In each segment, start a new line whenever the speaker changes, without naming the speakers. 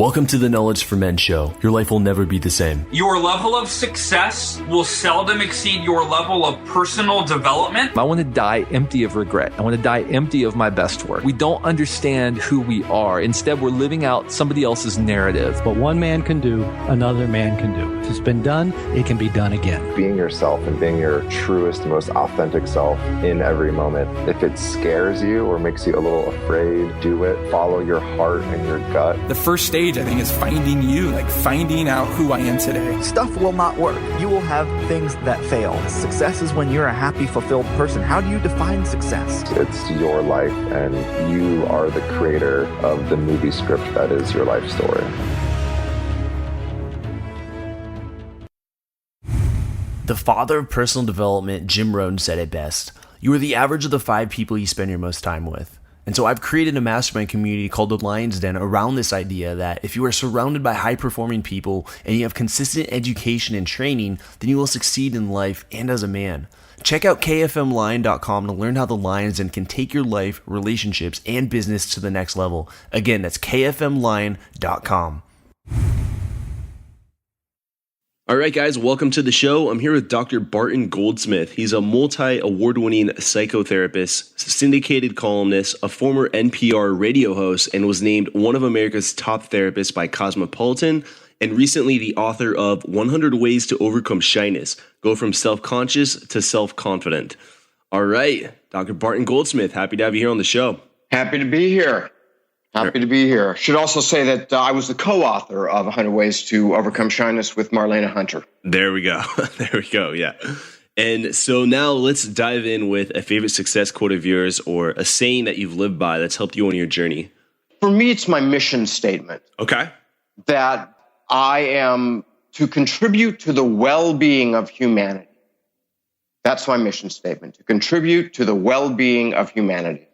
Welcome to the Knowledge for Men show. Your life will never be the same.
Your level of success will seldom exceed your level of personal development.
I want to die empty of regret. I want to die empty of my best work. We don't understand who we are. Instead, we're living out somebody else's narrative.
What one man can do, another man can do. If it's been done, it can be done again.
Being yourself and being your truest, most authentic self in every moment. If it scares you or makes you a little afraid, do it. Follow your heart and your gut.
The first stage, I think, is finding you, like finding out who I am today.
Stuff will not work. You will have things that fail. Success is when you're a happy, fulfilled person. How do you define success?
It's your life, and you are the creator of the movie script that is your life story.
The father of personal development, Jim Rohn, said it best. You are the average of the 5 people you spend your most time with. And so I've created a mastermind community called the Lion's Den around this idea that if you are surrounded by high-performing people and you have consistent education and training, then you will succeed in life and as a man. Check out kfmlion.com to learn how the Lion's Den can take your life, relationships, and business to the next level. Again, that's kfmlion.com. All right, guys, welcome to the show. I'm here with Dr. Barton Goldsmith. He's a multi-award-winning psychotherapist, syndicated columnist, a former NPR radio host, and was named one of America's top therapists by Cosmopolitan, and recently the author of 100 Ways to Overcome Shyness, Go from Self-Conscious to Self-Confident. All right, Dr. Barton Goldsmith, happy to have you here on the show.
Happy to be here. Happy to be here. Should also say that I was the co-author of 100 Ways to Overcome Shyness with Marlena Hunter.
There we go. There we go. Yeah. And so now let's dive in with a favorite success quote of yours or a saying that you've lived by that's helped you on your journey.
For me, it's my mission statement.
Okay.
That I am to contribute to the well-being of humanity. That's my mission statement, to contribute to the well-being of humanity.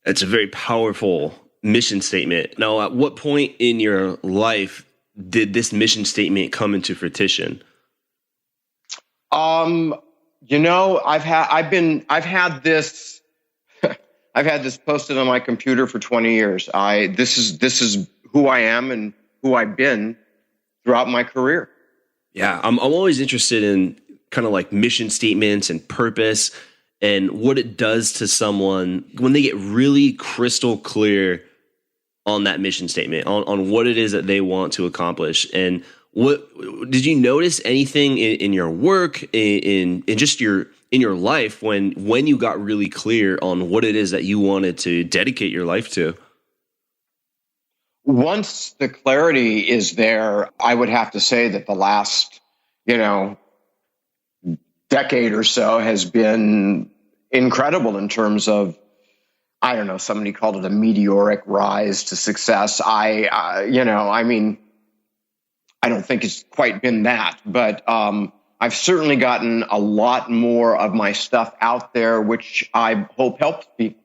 That's a very powerful mission statement. Now, at what point in your life did this mission statement come into fruition?
You know, I've had this posted on my computer for 20 years. This is who I am and who I've been throughout my career.
Yeah, I'm always interested in kind of like mission statements and purpose and what it does to someone when they get really crystal clear on that mission statement, on what it is that they want to accomplish. And what did you notice anything in your work, in just in your life when you got really clear on what it is that you wanted to dedicate your life to?
Once the clarity is there, I would have to say that the last, decade or so has been incredible in terms of, I don't know, somebody called it a meteoric rise to success. I don't think it's quite been that, but I've certainly gotten a lot more of my stuff out there, which I hope helps people.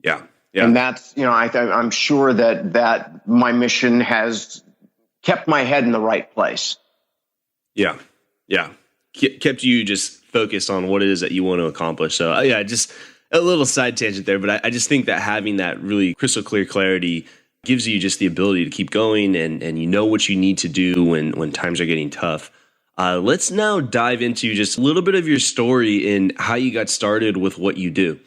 Yeah. Yeah.
And that's, I'm sure that my mission has kept my head in the right place.
Yeah. Yeah. Kept you just focused on what it is that you want to accomplish. So yeah, just a little side tangent there, but I just think that having that really crystal clear clarity gives you just the ability to keep going and you know what you need to do when times are getting tough. Let's now dive into just a little bit of your story and how you got started with what you do.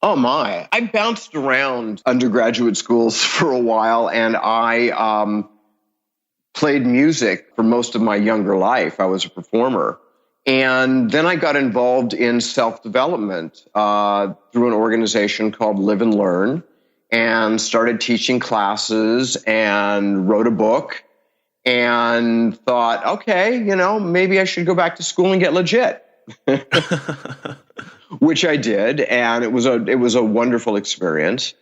Oh my, I bounced around undergraduate schools for a while, and I played music for most of my younger life. I was a performer. And then I got involved in self-development through an organization called Live and Learn, and started teaching classes and wrote a book and thought, okay, maybe I should go back to school and get legit. Which I did, and it was a wonderful experience.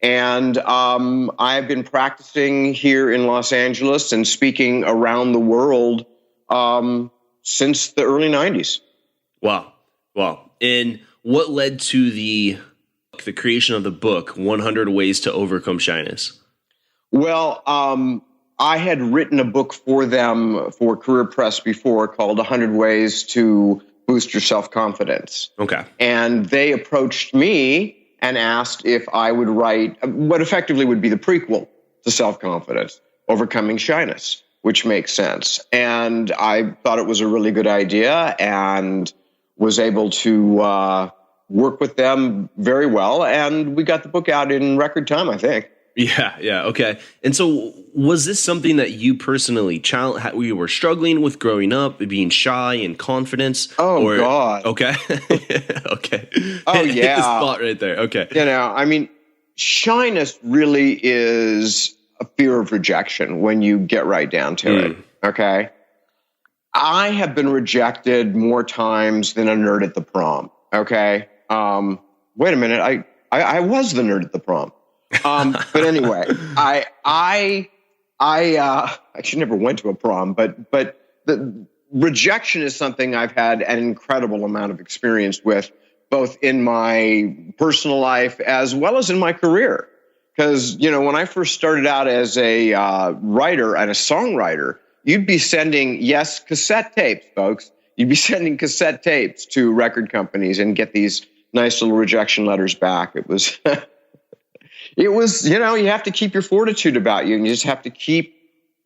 And I've been practicing here in Los Angeles and speaking around the world since the early 90s. Wow.
And what led to the creation of the book, 100 Ways to Overcome Shyness?
Well, I had written a book for them for Career Press before called 100 Ways to Boost Your Self-Confidence.
Okay.
And they approached me and asked if I would write what effectively would be the prequel to Self-Confidence, Overcoming Shyness, which makes sense. And I thought it was a really good idea and was able to work with them very well. And we got the book out in record time, I think.
Yeah, okay. And so was this something that you personally you were struggling with growing up, being shy and confidence?
Oh, God.
Okay. Okay.
Oh,
Hit the spot right there. Okay.
I mean, shyness really is a fear of rejection when you get right down to it, okay? I have been rejected more times than a nerd at the prom, okay? Wait a minute, I was the nerd at the prom. But anyway, I actually never went to a prom, but the rejection is something I've had an incredible amount of experience with, both in my personal life as well as in my career. Because, when I first started out as a writer and a songwriter, you'd be sending, cassette tapes, folks. You'd be sending cassette tapes to record companies and get these nice little rejection letters back. It was... It was, you have to keep your fortitude about you, and you just have to keep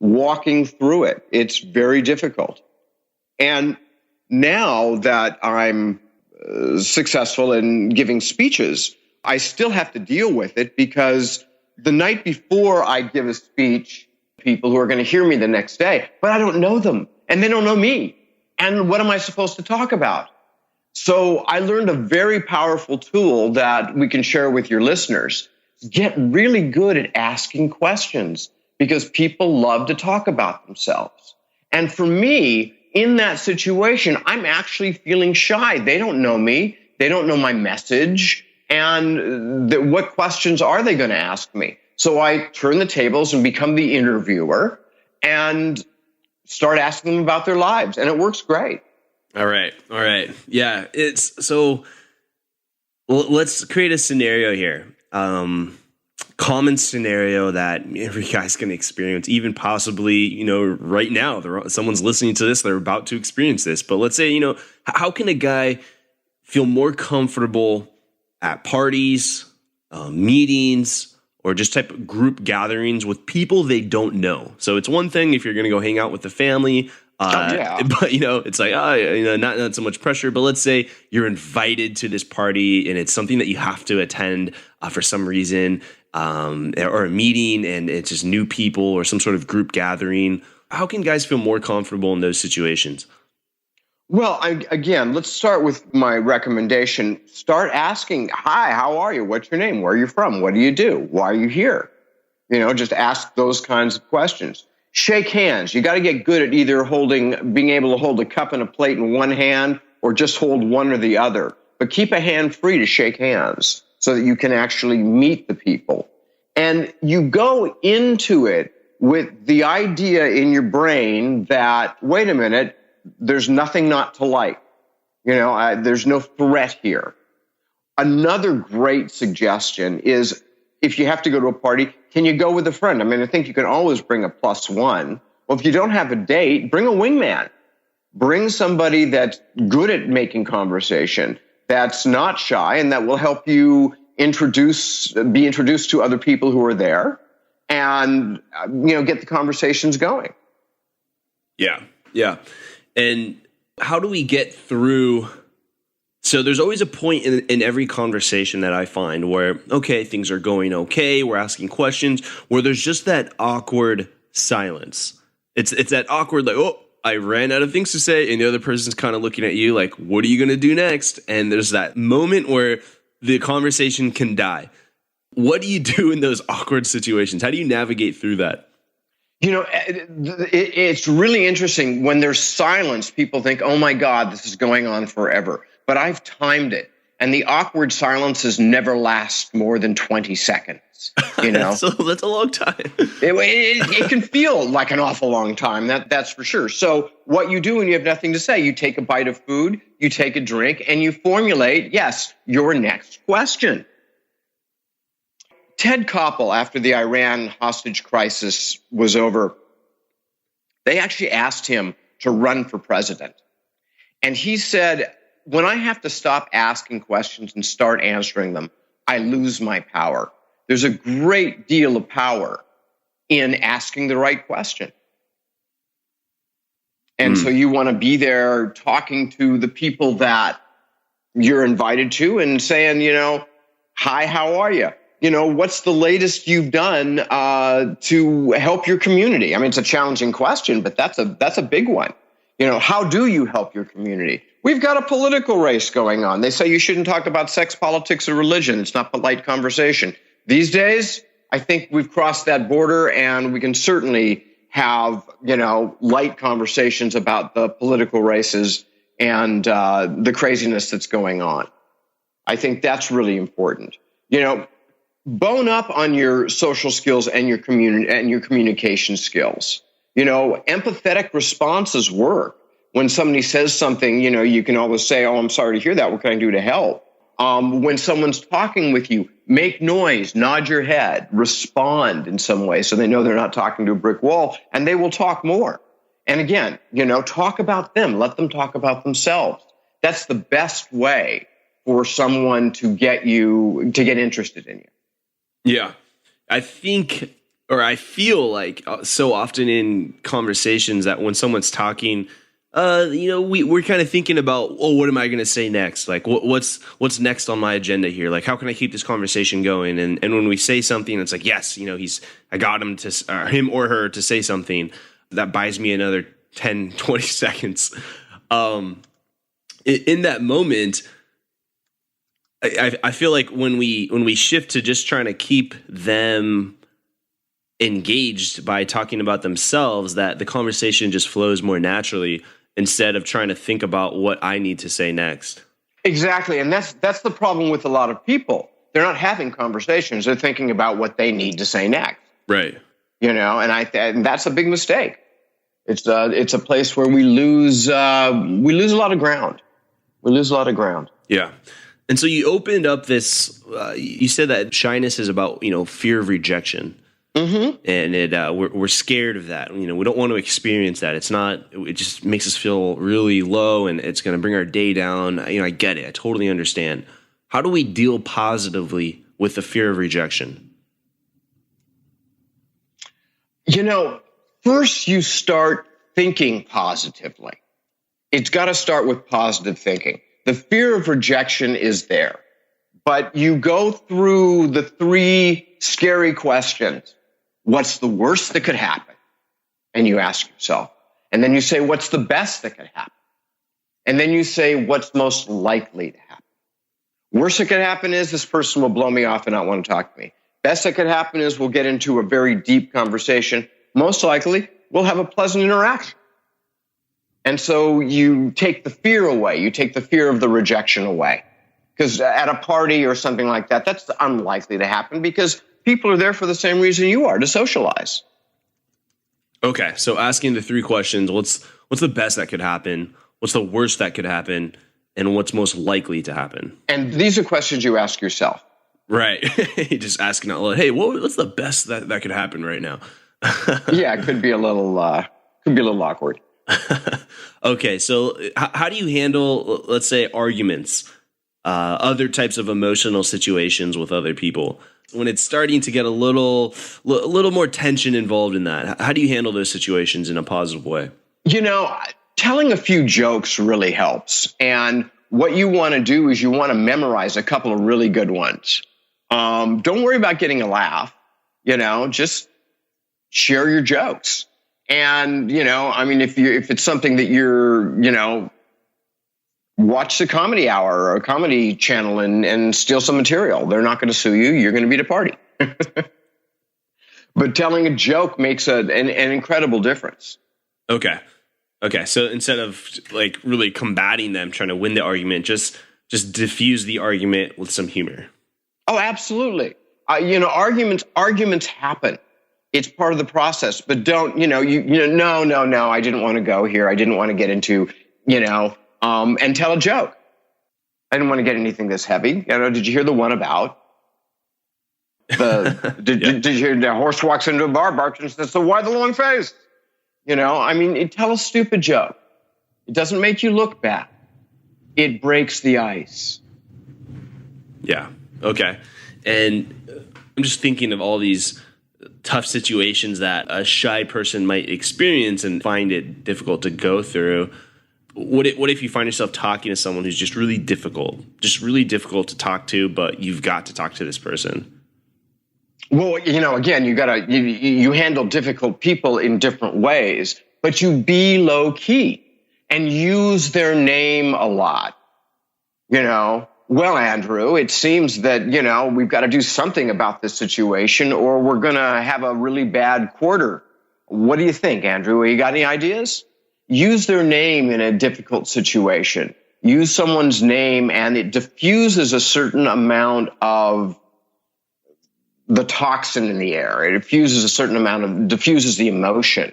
walking through it. It's very difficult. And now that I'm successful in giving speeches, I still have to deal with it, because the night before I give a speech, people who are going to hear me the next day, but I don't know them, and they don't know me. And what am I supposed to talk about? So I learned a very powerful tool that we can share with your listeners. Get really good at asking questions, because people love to talk about themselves. And for me, in that situation, I'm actually feeling shy. They don't know me. They don't know my message. And what questions are they going to ask me? So I turn the tables and become the interviewer and start asking them about their lives. And it works great.
All right. Yeah. Let's create a scenario here. Common scenario that every guy's going to experience, even possibly, right now, someone's listening to this, they're about to experience this. But let's say, how can a guy feel more comfortable at parties, meetings, or just type of group gatherings with people they don't know? So it's one thing if you're going to go hang out with the family, but it's like, not so much pressure. But let's say you're invited to this party and it's something that you have to attend for some reason, or a meeting, and it's just new people or some sort of group gathering. How can guys feel more comfortable in those situations?
Well, again, let's start with my recommendation. Start asking, hi, how are you? What's your name? Where are you from? What do you do? Why are you here? Just ask those kinds of questions. Shake hands. You got to get good at either being able to hold a cup and a plate in one hand, or just hold one or the other. But keep a hand free to shake hands so that you can actually meet the people. And you go into it with the idea in your brain that, wait a minute, there's nothing not to like. There's no threat here. Another great suggestion is, if you have to go to a party, can you go with a friend? I mean, I think you can always bring a +1. Well, if you don't have a date, bring a wingman. Bring somebody that's good at making conversation, that's not shy, and that will help you be introduced to other people who are there, and get the conversations going.
Yeah. And how do we get through? So there's always a point in every conversation that I find where, okay, things are going okay, we're asking questions, where there's just that awkward silence. It's that awkward, like, oh, I ran out of things to say, and the other person's kind of looking at you like, what are you going to do next? And there's that moment where the conversation can die. What do you do in those awkward situations? How do you navigate through that?
It's really interesting. When there's silence, people think, oh my God, this is going on forever. But I've timed it. And the awkward silences never last more than 20 seconds.
That's a long time.
It can feel like an awful long time. That's for sure. So what you do when you have nothing to say, you take a bite of food, you take a drink, and you formulate, your next question. Ted Koppel, after the Iran hostage crisis was over, they actually asked him to run for president. And he said, when I have to stop asking questions and start answering them, I lose my power. There's a great deal of power in asking the right question. And so you want to be there talking to the people that you're invited to and saying, hi, how are you? What's the latest you've done to help your community? I mean, it's a challenging question, but that's a big one. How do you help your community? We've got a political race going on. They say you shouldn't talk about sex, politics, or religion. It's not polite conversation. These days, I think we've crossed that border, and we can certainly have, light conversations about the political races and the craziness that's going on. I think that's really important. Bone up on your social skills and your communication skills. Empathetic responses work. When somebody says something, you can always say, "Oh, I'm sorry to hear that. What can I do to help?" When someone's talking with you, make noise, nod your head, respond in some way so they know they're not talking to a brick wall, and they will talk more. And again, talk about them. Let them talk about themselves. That's the best way for someone to get interested in you.
Yeah. I feel like so often in conversations that when someone's talking, we're kind of thinking about, what am I going to say next? Like, what's next on my agenda here? Like, how can I keep this conversation going? And when we say something, it's like, yes, I got him or her to say something that buys me another 10, 20 seconds. In that moment, I feel like when we shift to just trying to keep them engaged by talking about themselves, that the conversation just flows more naturally instead of trying to think about what I need to say next.
Exactly. And that's the problem with a lot of people. They're not having conversations. They're thinking about what they need to say next.
Right.
And that's a big mistake. It's a place where we lose a lot of ground. We lose a lot of ground.
Yeah. And so you opened up this, you said that shyness is about, fear of rejection. Mm-hmm. And we're scared of that. We don't want to experience that. It just makes us feel really low, and it's going to bring our day down. I get it. I totally understand. How do we deal positively with the fear of rejection?
First you start thinking positively. It's got to start with positive thinking. The fear of rejection is there, but you go through the 3 scary questions. What's the worst that could happen? And you ask yourself. And then you say, what's the best that could happen? And then you say, what's most likely to happen? Worst that could happen is this person will blow me off and not want to talk to me. Best that could happen is we'll get into a very deep conversation. Most likely, we'll have a pleasant interaction. And so you take the fear away. You take the fear of the rejection away. Because at a party or something like that, that's unlikely to happen because people are there for the same reason you are, to socialize.
Okay, so asking the 3 questions, what's the best that could happen? What's the worst that could happen? And what's most likely to happen?
And these are questions you ask yourself.
Right. Just asking out loud, hey, what's the best that could happen right now?
Yeah, it could be a little awkward.
Okay, so how do you handle, let's say, arguments, other types of emotional situations with other people? When it's starting to get a little more tension involved in that, how do you handle those situations in a positive way?
Telling a few jokes really helps. And what you want to do is you want to memorize a couple of really good ones. Don't worry about getting a laugh, just share your jokes. And, if it's something that you're, watch the Comedy Hour or a comedy channel and steal some material. They're not going to sue you. You're going to be at a party. But telling a joke makes an incredible difference.
Okay. So instead of really combating them, trying to win the argument, just diffuse the argument with some humor.
Oh, absolutely. Arguments happen. It's part of the process, but don't, no, I didn't want to go here. I didn't want to get into, and tell a joke. I didn't want to get anything this heavy. Did you hear the one about did you hear the horse walks into a bar, barks and says, so why the long face? Tell a stupid joke. It doesn't make you look bad. It breaks the ice.
Yeah. Okay. And I'm just thinking of all these tough situations that a shy person might experience and find it difficult to go through. What if you find yourself talking to someone who's just really difficult to talk to, but you've got to talk to this person?
Well, again, you handle difficult people in different ways, but you be low key and use their name a lot. Well, Andrew, it seems that, we've got to do something about this situation or we're going to have a really bad quarter. What do you think, Andrew? You got any ideas? Use their name in a difficult situation. Use someone's name and it diffuses a certain amount of the toxin in the air. It diffuses the emotion,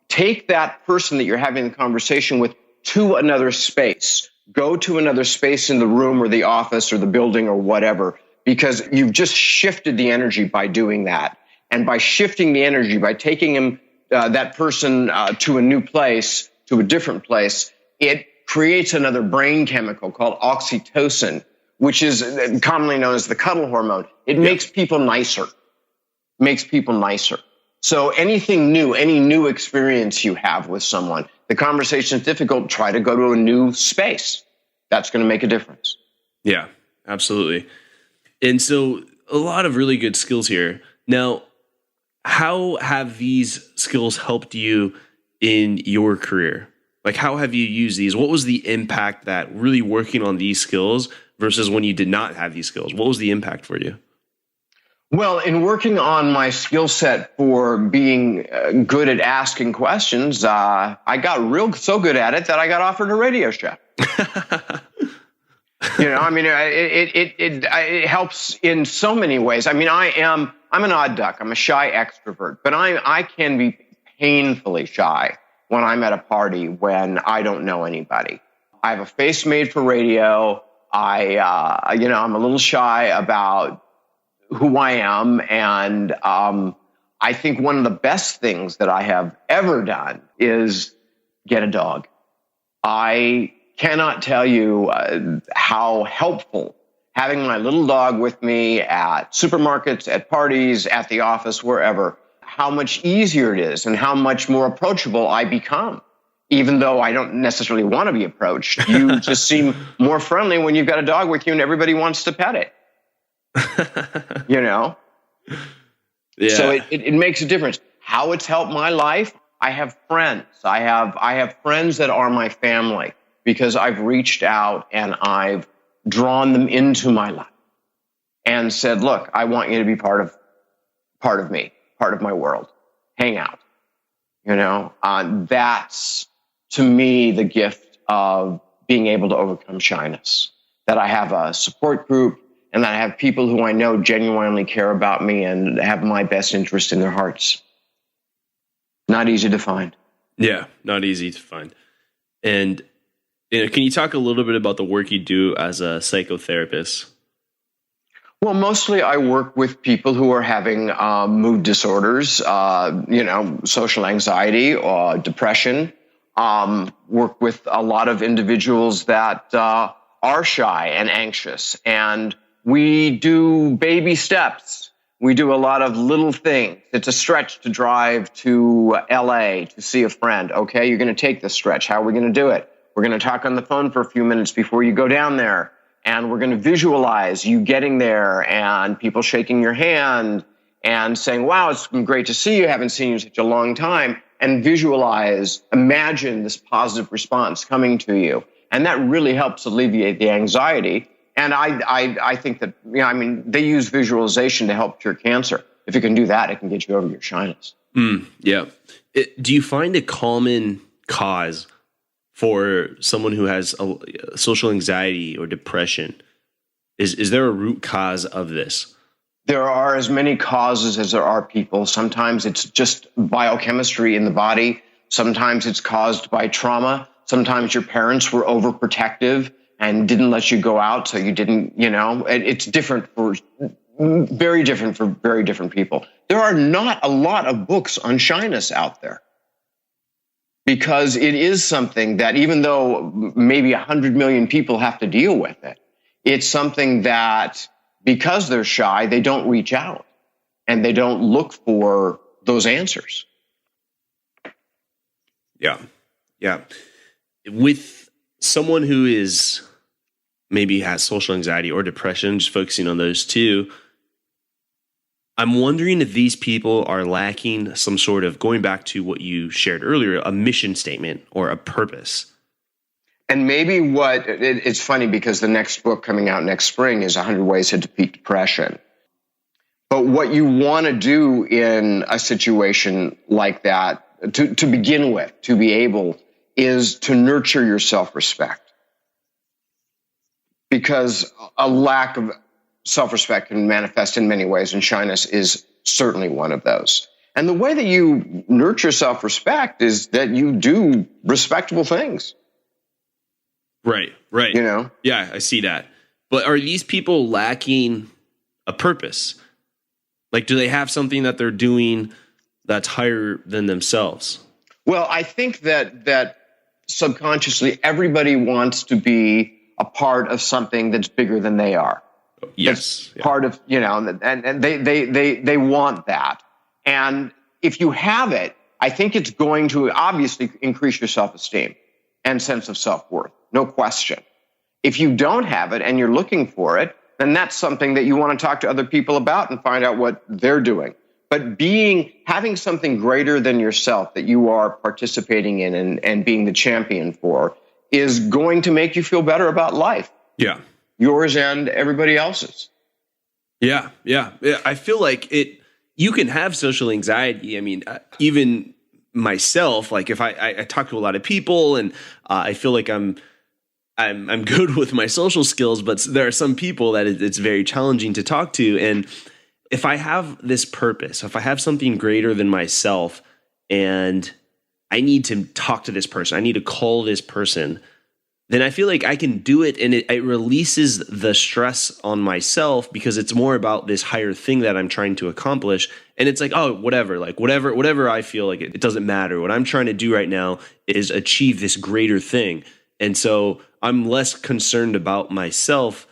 Take that person that you're having the conversation with to another space. Go to another space in the room or the office or the building or whatever, because you've just shifted the energy by doing that. And by shifting the energy, by taking that person to a new place, to a different place, it creates another brain chemical called oxytocin, which is commonly known as the cuddle hormone. It makes people nicer. So anything new, any new experience you have with someone, the conversation is difficult, try to go to a new space. That's going to make a difference.
Yeah, absolutely. And so a lot of really good skills here. Now, how have these skills helped you in your career? Like, how have you used these? What was the impact that really working on these skills versus when you did not have these skills? What was the impact for you?
Well, in working on my skill set for being good at asking questions, I got so good at it that I got offered a radio show. It helps in so many ways. I'm an odd duck. I'm a shy extrovert, but I can be painfully shy when I'm at a party when I don't know anybody. I have a face made for radio. I'm a little shy about who I am. And I think one of the best things that I have ever done is get a dog. I cannot tell you how helpful having my little dog with me at supermarkets, at parties, at the office, wherever, how much easier it is and how much more approachable I become. Even though I don't necessarily want to be approached, you just seem more friendly when you've got a dog with you and everybody wants to pet it. Yeah. So it makes a difference. How it's helped my life, I have friends. I have friends that are my family because I've reached out and I've drawn them into my life and said, look, I want you to be part of me, part of my world. Hang out. That's to me the gift of being able to overcome shyness, that I have a support group and that I have people who I know genuinely care about me and have my best interest in their hearts. Not easy to find.
Yeah, not easy to find. And can you talk a little bit about the work you do as a psychotherapist?
Well, mostly I work with people who are having mood disorders, social anxiety or depression. Work with a lot of individuals that are shy and anxious. And we do baby steps. We do a lot of little things. It's a stretch to drive to LA to see a friend. Okay, you're going to take this stretch. How are we going to do it? We're going to talk on the phone for a few minutes before you go down there. And we're going to visualize you getting there and people shaking your hand and saying, wow, it's been great to see you. Haven't seen you in such a long time. And imagine this positive response coming to you. And that really helps alleviate the anxiety. And I think that, they use visualization to help cure cancer. If you can do that, it can get you over your shyness.
Yeah. Do you find a common cause for someone who has social anxiety or depression? Is there a root cause of this?
There are as many causes as there are people. Sometimes it's just biochemistry in the body. Sometimes it's caused by trauma. Sometimes your parents were overprotective and didn't let you go out, so you didn't, it's very different for very different people. There are not a lot of books on shyness out there because it is something that even though maybe 100 million people have to deal with it, It's something that, because they're shy, they don't reach out and they don't look for those answers.
Yeah. Yeah. With someone who is maybe has social anxiety or depression, just focusing on those two, I'm wondering if these people are lacking some sort of, going back to what you shared earlier, a mission statement or a purpose.
And maybe it's funny because the next book coming out next spring is 100 Ways to Defeat Depression. But what you want to do in a situation like that, to begin with, to be able, is to nurture your self-respect. Because a lack of self-respect can manifest in many ways, and shyness is certainly one of those. And the way that you nurture self-respect is that you do respectable things.
Right.
You know?
Yeah, I see that. But are these people lacking a purpose? Like, do they have something that they're doing that's higher than themselves?
Well, I think that subconsciously everybody wants to be a part of something that's bigger than they are.
Yes.
Yeah. Part of, and they want that. And if you have it, I think it's going to obviously increase your self-esteem and sense of self-worth. No question. If you don't have it and you're looking for it, then that's something that you want to talk to other people about and find out what they're doing. But having something greater than yourself that you are participating in and being the champion for is going to make you feel better about life.
Yeah.
Yours and everybody else's.
Yeah. I feel like you can have social anxiety. I mean, even myself, like if I talk to a lot of people and I feel like I'm good with my social skills, but there are some people that it's very challenging to talk to. And if I have this purpose, if I have something greater than myself and I need to talk to this person, I need to call this person, then I feel like I can do it, and it releases the stress on myself because it's more about this higher thing that I'm trying to accomplish. And it's like, oh, whatever I feel like it doesn't matter. What I'm trying to do right now is achieve this greater thing. And so I'm less concerned about myself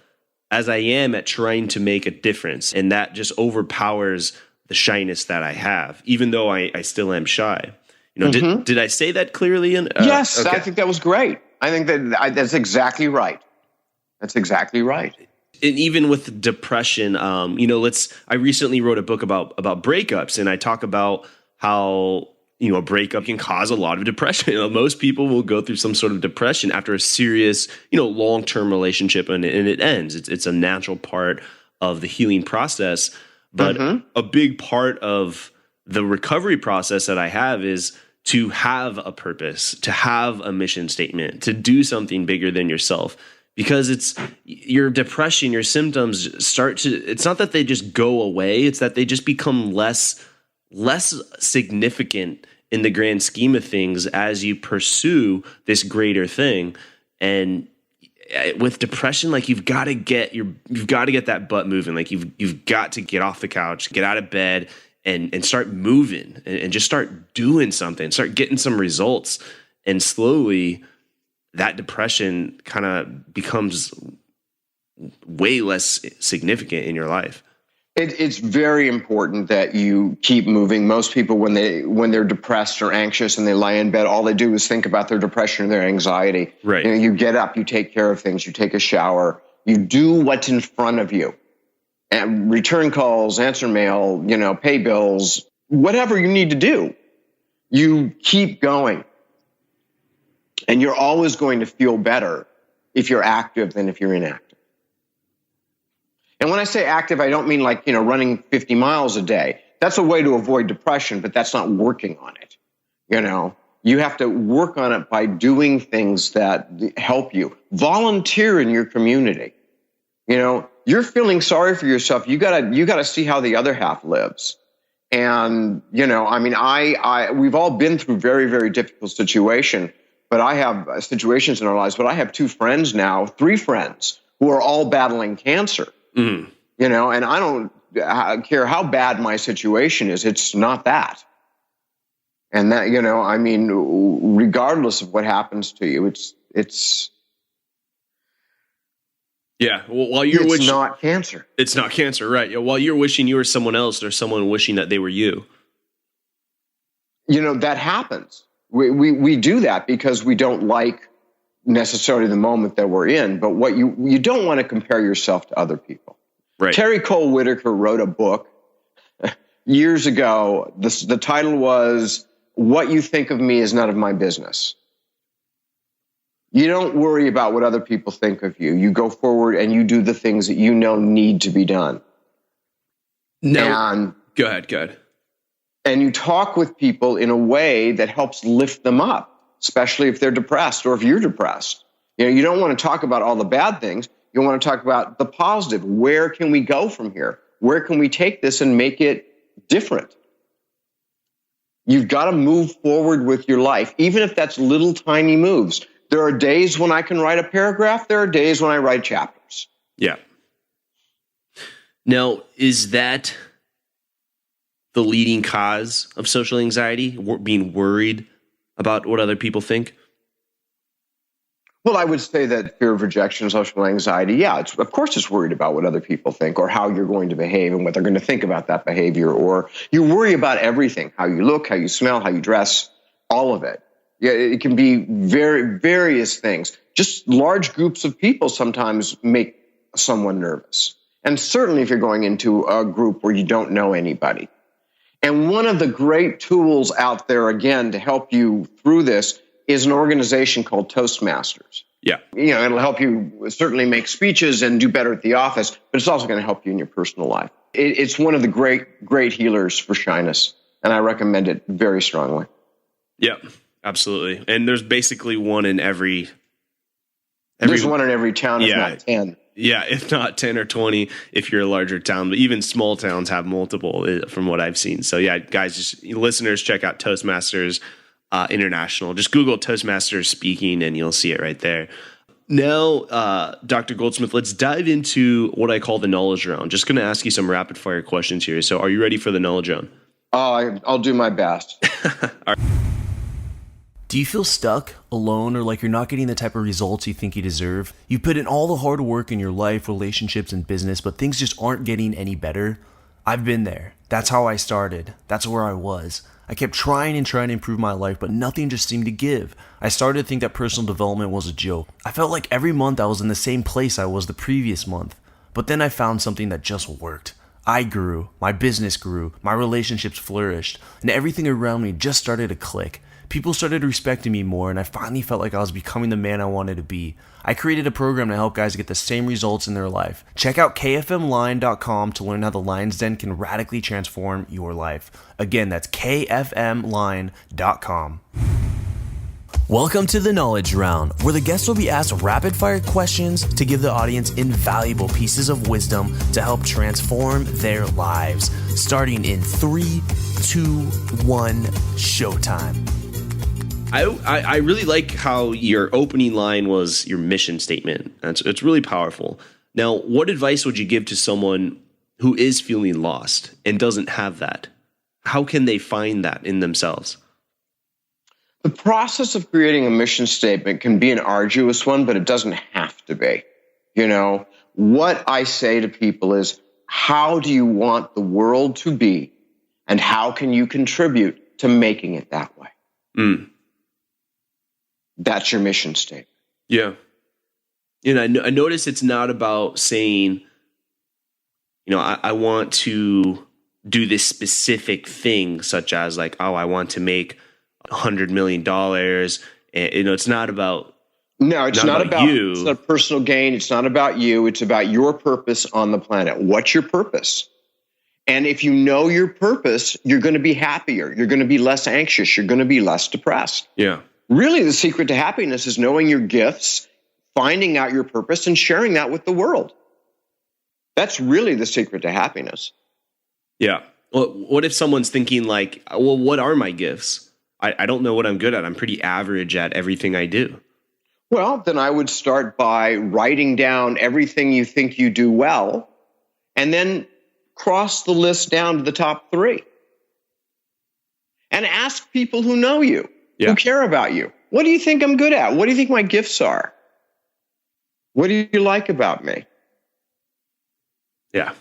as I am at trying to make a difference. And that just overpowers the shyness that I have, even though I still am shy. Did I say that clearly?
Yes,
okay.
I think that was great. I think that's exactly right. That's exactly right.
And even with depression, I recently wrote a book about breakups, and I talk about how, a breakup can cause a lot of depression. Most people will go through some sort of depression after a serious, long-term relationship, and it ends. It's a natural part of the healing process. But a big part of the recovery process that I have is to have a purpose, to have a mission statement, to do something bigger than yourself. Because it's your depression, your symptoms it's not that they just go away, it's that they just become less significant in the grand scheme of things as you pursue this greater thing. And with depression, like you've got to get that butt moving. Like you've got to get off the couch, get out of bed, and start moving and just start doing something, start getting some results. And slowly that depression kind of becomes way less significant in your life.
It's very important that you keep moving. Most people, when they're depressed or anxious and they lie in bed, all they do is think about their depression or their anxiety.
Right.
You get up, you take care of things, you take a shower, you do what's in front of you. And return calls, answer mail, pay bills, whatever you need to do, you keep going. And you're always going to feel better if you're active than if you're inactive. And when I say active, I don't mean like, running 50 miles a day. That's a way to avoid depression, but that's not working on it. You have to work on it by doing things that help you. Volunteer in your community. You're feeling sorry for yourself. You gotta see how the other half lives. And, we've all been through very, very difficult situations, but I have situations in our lives, but I have 3 friends who are all battling cancer.
Mm.
And I don't care how bad my situation is. It's not that. And that, regardless of what happens to you, it's
Yeah. Well, while you're
it's not cancer.
It's not cancer, right? Yeah, while you're wishing you were someone else, there's someone wishing that they were you.
That happens. We do that because we don't like necessarily the moment that we're in. But what you don't want to compare yourself to other people.
Right.
Terry Cole Whitaker wrote a book years ago. The title was "What You Think of Me Is None of My Business." You don't worry about what other people think of you. You go forward and you do the things that you know need to be done.
No. Go ahead.
And you talk with people in a way that helps lift them up, especially if they're depressed or if you're depressed. You don't want to talk about all the bad things. You want to talk about the positive. Where can we go from here? Where can we take this and make it different? You've got to move forward with your life, even if that's little tiny moves. There are days when I can write a paragraph. There are days when I write chapters.
Yeah. Now, is that the leading cause of social anxiety, being worried about what other people think?
Well, I would say that fear of rejection, social anxiety, of course it's worried about what other people think or how you're going to behave and what they're going to think about that behavior. Or you worry about everything, how you look, how you smell, how you dress, all of it. Yeah, it can be various things. Just large groups of people sometimes make someone nervous. And certainly if you're going into a group where you don't know anybody. And one of the great tools out there, again, to help you through this is an organization called Toastmasters.
Yeah.
It'll help you certainly make speeches and do better at the office, but it's also going to help you in your personal life. It's one of the great healers for shyness, and I recommend it very strongly.
Yeah. Absolutely. And there's basically one in every
there's one in every town, if not 10.
Yeah, if not 10 or 20 if you're a larger town. But even small towns have multiple from what I've seen. So yeah, guys, listeners, check out Toastmasters International. Just Google Toastmasters speaking and you'll see it right there. Now, Dr. Goldsmith, let's dive into what I call the knowledge round. Just going to ask you some rapid fire questions here. So are you ready for the knowledge round?
I'll do my best.
All right.
Do you feel stuck, alone, or like you're not getting the type of results you think you deserve? You put in all the hard work in your life, relationships, and business, but things just aren't getting any better? I've been there. That's how I started. That's where I was. I kept trying to improve my life, but nothing just seemed to give. I started to think that personal development was a joke. I felt like every month I was in the same place I was the previous month. But then I found something that just worked. I grew, my business grew, my relationships flourished, and everything around me just started to click. People started respecting me more, and I finally felt like I was becoming the man I wanted to be. I created a program to help guys get the same results in their life. Check out kfmline.com to learn how the Lion's Den can radically transform your life. Again, that's kfmline.com. Welcome to the Knowledge Round, where the guests will be asked rapid-fire questions to give the audience invaluable pieces of wisdom to help transform their lives. Starting in 3, 2, 1, showtime.
I really like how your opening line was your mission statement. It's really powerful. Now, what advice would you give to someone who is feeling lost and doesn't have that? How can they find that in themselves?
The process of creating a mission statement can be an arduous one, but it doesn't have to be. What I say to people is, how do you want the world to be? And how can you contribute to making it that way? That's your mission statement.
Yeah. And I notice it's not about saying, I want to do this specific thing, such as like, I want to make $100 million. And, it's not about.
No, it's not about
you.
It's not personal gain. It's not about you. It's about your purpose on the planet. What's your purpose? And if you know your purpose, you're going to be happier. You're going to be less anxious. You're going to be less depressed.
Yeah.
Really, the secret to happiness is knowing your gifts, finding out your purpose, and sharing that with the world. That's really the secret to happiness.
Yeah. Well, what if someone's thinking like, well, what are my gifts? I don't know what I'm good at. I'm pretty average at everything I do.
Well, then I would start by writing down everything you think you do well, and then cross the list down to the top 3. And ask people who know you, who care about you. What do you think I'm good at? What do you think my gifts are? What do you like about me?
Yeah.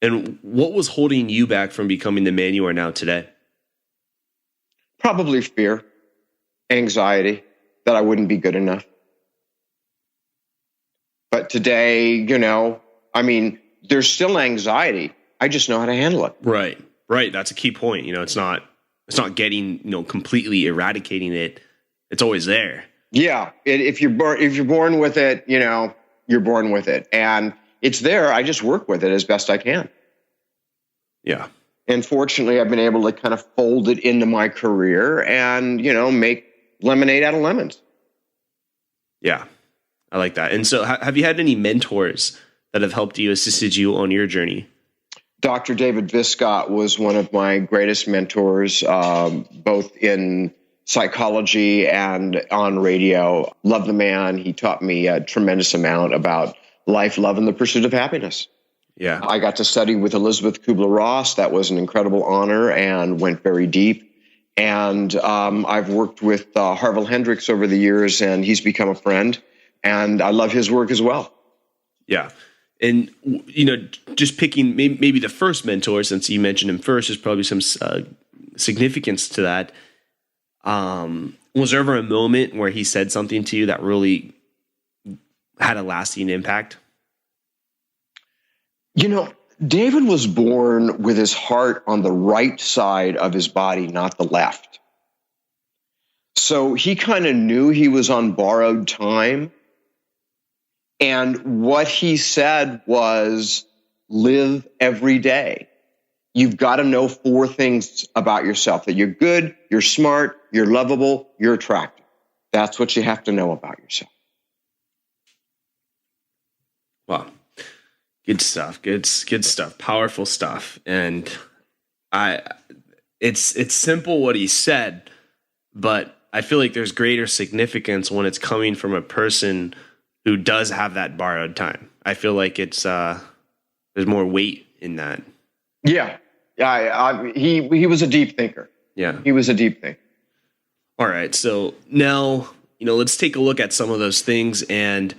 And what was holding you back from becoming the man you are now today?
Probably fear, anxiety that I wouldn't be good enough. But today, you know, I mean, there's still anxiety. I just know how to handle it.
Right. Right. That's a key point. You know, it's not getting, you know, completely eradicating it. It's always there.
Yeah. If you're born with it, you know, you're born with it. And it's there. I just work with it as best I can.
Yeah.
And fortunately, I've been able to kind of fold it into my career and, you know, make lemonade out of lemons.
Yeah. I like that. And so have you had any mentors that have helped you, assisted you on your journey?
Dr. David Viscott was one of my greatest mentors, both in psychology and on radio. Love the man. He taught me a tremendous amount about life, love, and the pursuit of happiness.
Yeah.
I got to study with Elizabeth Kubler-Ross. That was an incredible honor and went very deep. And I've worked with Harville Hendricks over the years, and he's become a friend. And I love his work as well. Yeah.
And, you know, just picking maybe the first mentor, since you mentioned him first, there's probably some significance to that. Was there ever a moment where he said something to you that really had a lasting impact?
You know, David was born with his heart on the right side of his body, not the left. So he kind of knew he was on borrowed time. And what he said was, live every day. You've got to know 4 things about yourself: that you're good, you're smart, you're lovable, you're attractive. That's what you have to know about yourself.
Wow. Good stuff. Good stuff. Powerful stuff. And it's simple what he said, but I feel like there's greater significance when it's coming from a person who does have that borrowed time. I feel like it's there's more weight in that.
Yeah. He was a deep thinker.
Yeah.
He was a deep thinker.
All right. So now, you know, let's take a look at some of those things. And,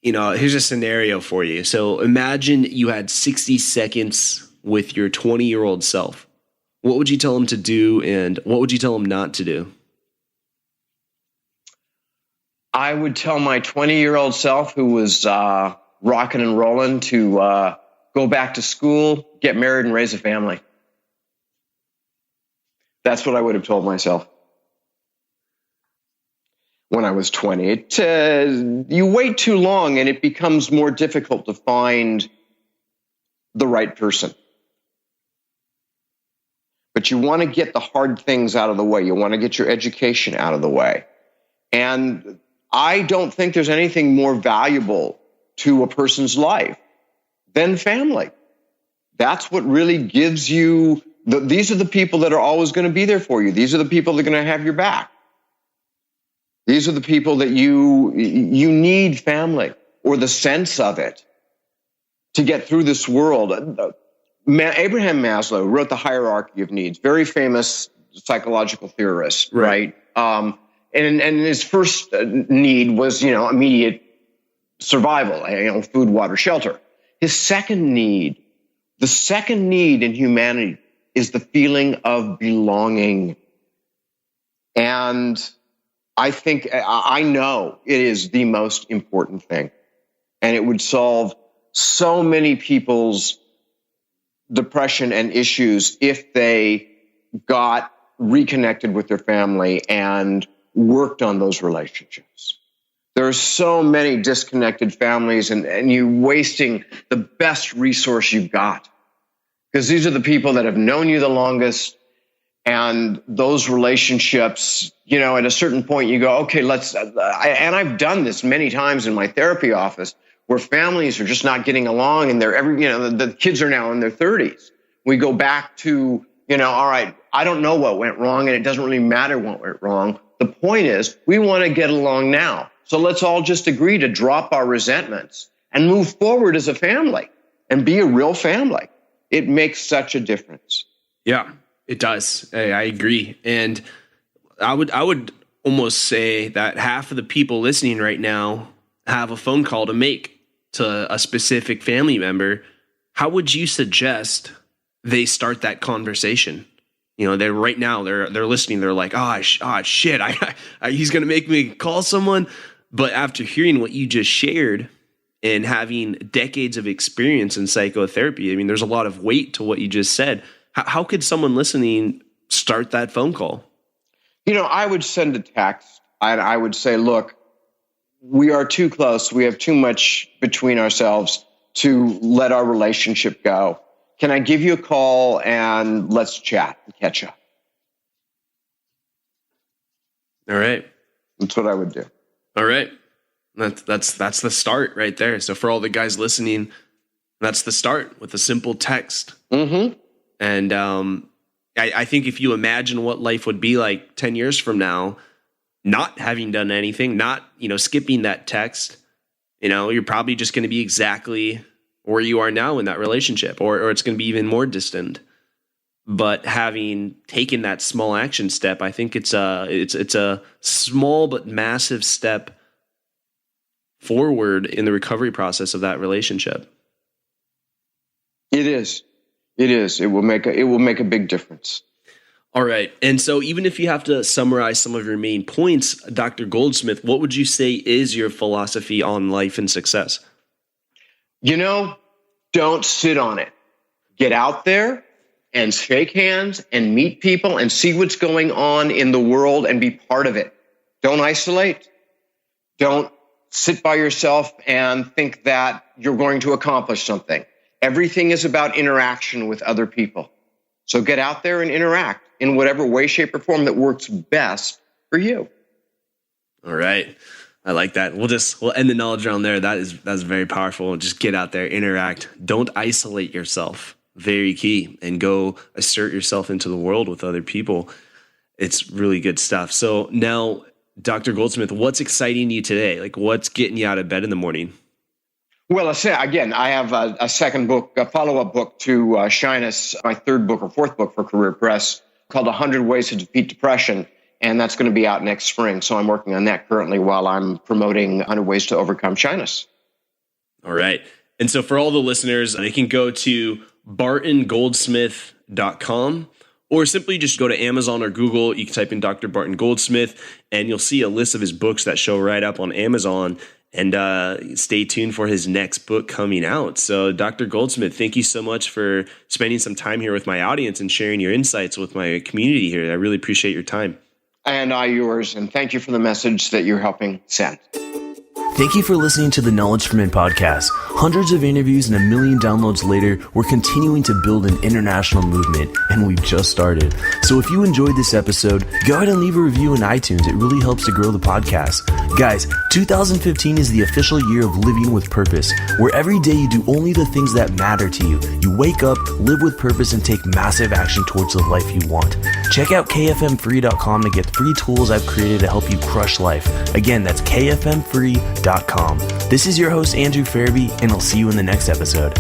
you know, here's a scenario for you. So imagine you had 60 seconds with your 20-year-old self. What would you tell him to do, and what would you tell him not to do?
I would tell my 20-year-old self, who was rocking and rolling, to go back to school, get married, and raise a family. That's what I would have told myself when I was 20. You wait too long, and it becomes more difficult to find the right person. But you want to get the hard things out of the way. You want to get your education out of the way. And I don't think there's anything more valuable to a person's life than family. That's what really gives you, these are the people that are always going to be there for you. These are the people that are going to have your back. These are the people that you need family, or the sense of it, to get through this world. Abraham Maslow wrote The Hierarchy of Needs, very famous psychological theorist, right? And his first need was, immediate survival, food, water, shelter. His second need, the second need in humanity, is the feeling of belonging. And I know it is the most important thing. And it would solve so many people's depression and issues if they got reconnected with their family and worked on those relationships. There are so many disconnected families, and you're wasting the best resource you've got, because these are the people that have known you the longest. And those relationships, at a certain point you go, okay, and I've done this many times in my therapy office, where families are just not getting along, and the kids are now in their 30s. We go back to, all right, I don't know what went wrong, and it doesn't really matter what went wrong. The point is, we want to get along now. So let's all just agree to drop our resentments and move forward as a family and be a real family. It makes such a difference.
Yeah, it does. I agree. And I would almost say that half of the people listening right now have a phone call to make to a specific family member, how would you suggest they start that conversation? You know, they're right now, they're listening. They're like, shit, he's going to make me call someone. But after hearing what you just shared and having decades of experience in psychotherapy, I mean, there's a lot of weight to what you just said. How could someone listening start that phone call?
You know, I would send a text and I would say, look, we are too close. We have too much between ourselves to let our relationship go. Can I give you a call and let's chat and catch up?
All right.
That's what I would do.
All right. That's the start right there. So for all the guys listening, that's the start with a simple text.
Mm-hmm.
And I think if you imagine what life would be like 10 years from now, not having done anything, not, skipping that text, you're probably just going to be exactly where you are now in that relationship, or it's going to be even more distant. But having taken that small action step, I think it's a small but massive step forward in the recovery process of that relationship.
It is. It will make a big difference.
All right. And so even if you have to summarize some of your main points, Dr. Goldsmith, what would you say is your philosophy on life and success?
Don't sit on it. Get out there and shake hands and meet people and see what's going on in the world and be part of it. Don't isolate. Don't sit by yourself and think that you're going to accomplish something. Everything is about interaction with other people. So get out there and interact in whatever way, shape, or form that works best for you.
All right. I like that. We'll end the knowledge round there. That's very powerful. Just get out there, interact. Don't isolate yourself. Very key. And go assert yourself into the world with other people. It's really good stuff. So now, Dr. Goldsmith, what's exciting you today? Like, what's getting you out of bed in the morning?
Well, I have a second book, a follow-up book to Shyness, my third book or fourth book for Career Press, called 100 Ways to Defeat Depression. And that's going to be out next spring. So I'm working on that currently while I'm promoting 100 Ways to Overcome Shyness.
All right. And so for all the listeners, they can go to bartongoldsmith.com or simply just go to Amazon or Google. You can type in Dr. Barton Goldsmith and you'll see a list of his books that show right up on Amazon. And stay tuned for his next book coming out. So Dr. Goldsmith, thank you so much for spending some time here with my audience and sharing your insights with my community here. I really appreciate your time.
And yours. And thank you for the message that you're helping send.
Thank you for listening to the Knowledge for Men podcast. Hundreds of interviews and 1 million downloads later, we're continuing to build an international movement, and we've just started. So if you enjoyed this episode, go ahead and leave a review in iTunes. It really helps to grow the podcast. Guys, 2015 is the official year of living with purpose, where every day you do only the things that matter to you. You wake up, live with purpose, and take massive action towards the life you want. Check out kfmfree.com to get free tools I've created to help you crush life. Again, that's kfmfree.com. This is your host, Andrew Farabee, and I'll see you in the next episode.